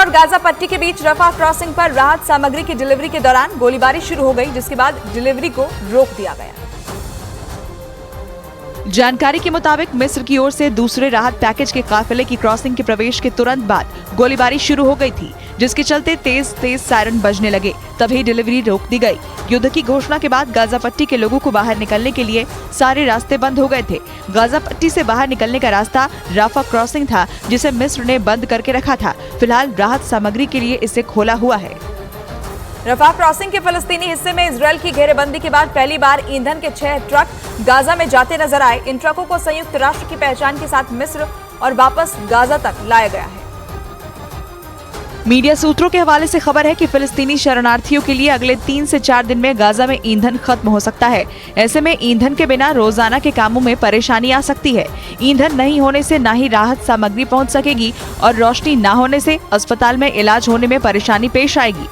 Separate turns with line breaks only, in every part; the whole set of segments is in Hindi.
और गाजा पट्टी के बीच रफा क्रॉसिंग पर राहत सामग्री की डिलीवरी के दौरान गोलीबारी शुरू हो गई, जिसके बाद डिलीवरी को रोक दिया गया।
जानकारी के मुताबिक मिस्र की ओर से दूसरे राहत पैकेज के काफिले की क्रॉसिंग के प्रवेश के तुरंत बाद गोलीबारी शुरू हो गई थी, जिसके चलते तेज सायरन बजने लगे। तभी डिलीवरी रोक दी गई। युद्ध की घोषणा के बाद गाजा पट्टी के लोगों को बाहर निकलने के लिए सारे रास्ते बंद हो गए थे। गाजा पट्टी से बाहर निकलने का रास्ता राफा क्रॉसिंग था, जिसे मिस्र ने बंद करके रखा था। फिलहाल राहत सामग्री के लिए इसे खोला हुआ है।
रफा क्रॉसिंग के फलस्तीनी हिस्से में इजरायल की घेरेबंदी के बाद पहली बार ईंधन के 6 ट्रक गाजा में जाते नजर आए। इन ट्रकों को संयुक्त राष्ट्र की पहचान के साथ मिस्र और वापस गाजा तक लाया गया है।
मीडिया सूत्रों के हवाले से खबर है कि फिलिस्तीनी शरणार्थियों के लिए अगले 3 से 4 दिन में गाजा में ईंधन खत्म हो सकता है। ऐसे में ईंधन के बिना रोजाना के कामों में परेशानी आ सकती है। ईंधन नहीं होने से ना ही राहत सामग्री पहुंच सकेगी और रोशनी न होने से अस्पताल में इलाज होने में परेशानी पेश आएगी।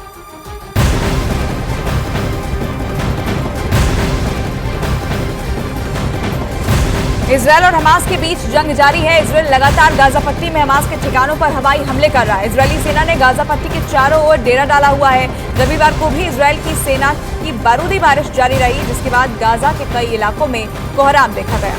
इजरायल और हमास के बीच जंग जारी है। इजरायल लगातार गाजा पट्टी में हमास के ठिकानों पर हवाई हमले कर रहा है। इजरायली सेना ने गाजा पट्टी के चारों ओर डेरा डाला हुआ है। रविवार को भी इजरायल की सेना की बारूदी बारिश जारी रही, जिसके बाद गाजा के कई इलाकों में कोहराम देखा गया।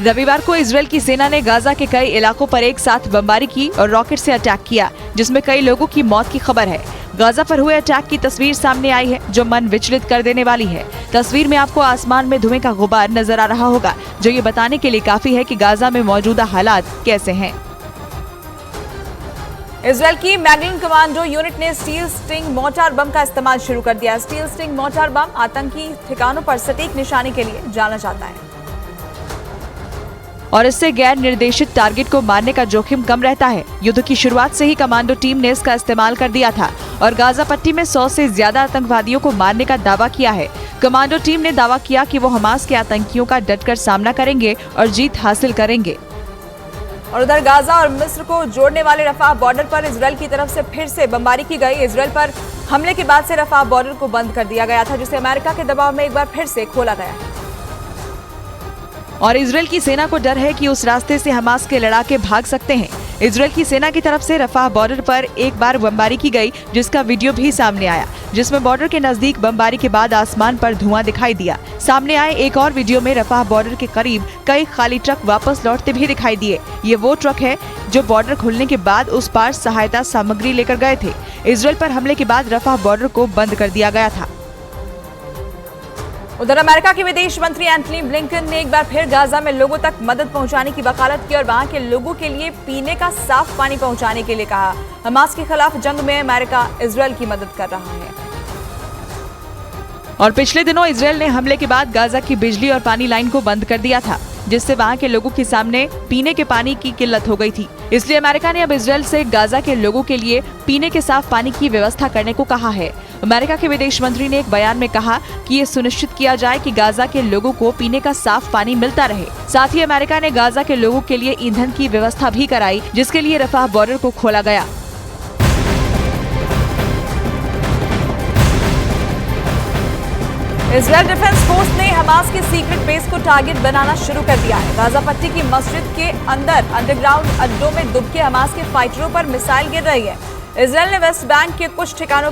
रविवार को इजरायल की सेना ने गाजा के कई इलाकों पर एक साथ बमबारी की और रॉकेट से अटैक किया, जिसमें कई लोगों की मौत की खबर है। गाजा पर हुए अटैक की तस्वीर सामने आई है, जो मन विचलित कर देने वाली है। तस्वीर में आपको आसमान में धुएं का गुबार नजर आ रहा होगा, जो ये बताने के लिए काफी है कि गाजा में मौजूदा हालात कैसे हैं।
इजरायल की मैगलिन कमांडो यूनिट ने स्टील स्टिंग मोर्टार बम का इस्तेमाल शुरू कर दिया। स्टील स्टिंग मोर्टार बम आतंकी ठिकानों पर सटीक निशाने के लिए जाना जाता है
और इससे गैर निर्देशित टारगेट को मारने का जोखिम कम रहता है। युद्ध की शुरुआत से ही कमांडो टीम ने इसका इस्तेमाल कर दिया था और गाजा पट्टी में 100 से ज्यादा आतंकवादियों को मारने का दावा किया है। कमांडो टीम ने दावा किया कि वो हमास के आतंकियों का डटकर सामना करेंगे और जीत हासिल करेंगे।
और उधर गाजा और मिस्र को जोड़ने वाले रफा बॉर्डर पर इजरायल की तरफ से फिर से बमबारी की गई। इजरायल पर हमले के बाद से रफा बॉर्डर को बंद कर दिया गया था, जिसे अमेरिका के दबाव में एक बार फिर से खोला गया है।
और इजरायल की सेना को डर है कि उस रास्ते से हमास के लड़ाके भाग सकते हैं। इजरायल की सेना की तरफ से रफा बॉर्डर पर एक बार बमबारी की गई, जिसका वीडियो भी सामने आया, जिसमें बॉर्डर के नजदीक बमबारी के बाद आसमान पर धुआं दिखाई दिया। सामने आए एक और वीडियो में रफा बॉर्डर के करीब कई खाली ट्रक वापस लौटते भी दिखाई दिए। ये वो ट्रक है जो बॉर्डर खुलने के बाद उस पार सहायता सामग्री लेकर गए थे। इजरायल पर हमले के बाद रफा बॉर्डर को बंद कर दिया गया था।
उधर अमेरिका के विदेश मंत्री एंथनी ब्लिंकन ने एक बार फिर गाजा में लोगों तक मदद पहुंचाने की वकालत की और वहां के लोगों के लिए पीने का साफ पानी पहुंचाने के लिए कहा। हमास के खिलाफ जंग में अमेरिका इजरायल की मदद कर रहा है।
और पिछले दिनों इजरायल ने हमले के बाद गाजा की बिजली और पानी लाइन को बंद कर दिया था, जिससे वहां के लोगों के सामने पीने के पानी की किल्लत हो गई थी। इसलिए अमेरिका ने अब इजरायल से गाजा के लोगों के लिए पीने के साफ पानी की व्यवस्था करने को कहा है। अमेरिका के विदेश मंत्री ने एक बयान में कहा कि ये सुनिश्चित किया जाए कि गाजा के लोगों को पीने का साफ पानी मिलता रहे। साथ ही अमेरिका ने गाजा के लोगों के लिए ईंधन की व्यवस्था भी कराई, जिसके लिए रफा बॉर्डर को खोला गया।
इजरायल डिफेंस फोर्स ने हमास के सीक्रेट बेस को टारगेट बनाना शुरू कर दिया है। गाजा पट्टी की मस्जिद के अंदर अंडरग्राउंड अड्डों में दुबके हमास के फाइटरों पर मिसाइल गिर रही है। इजरायल ने वेस्ट बैंक के कुछ ठिकानों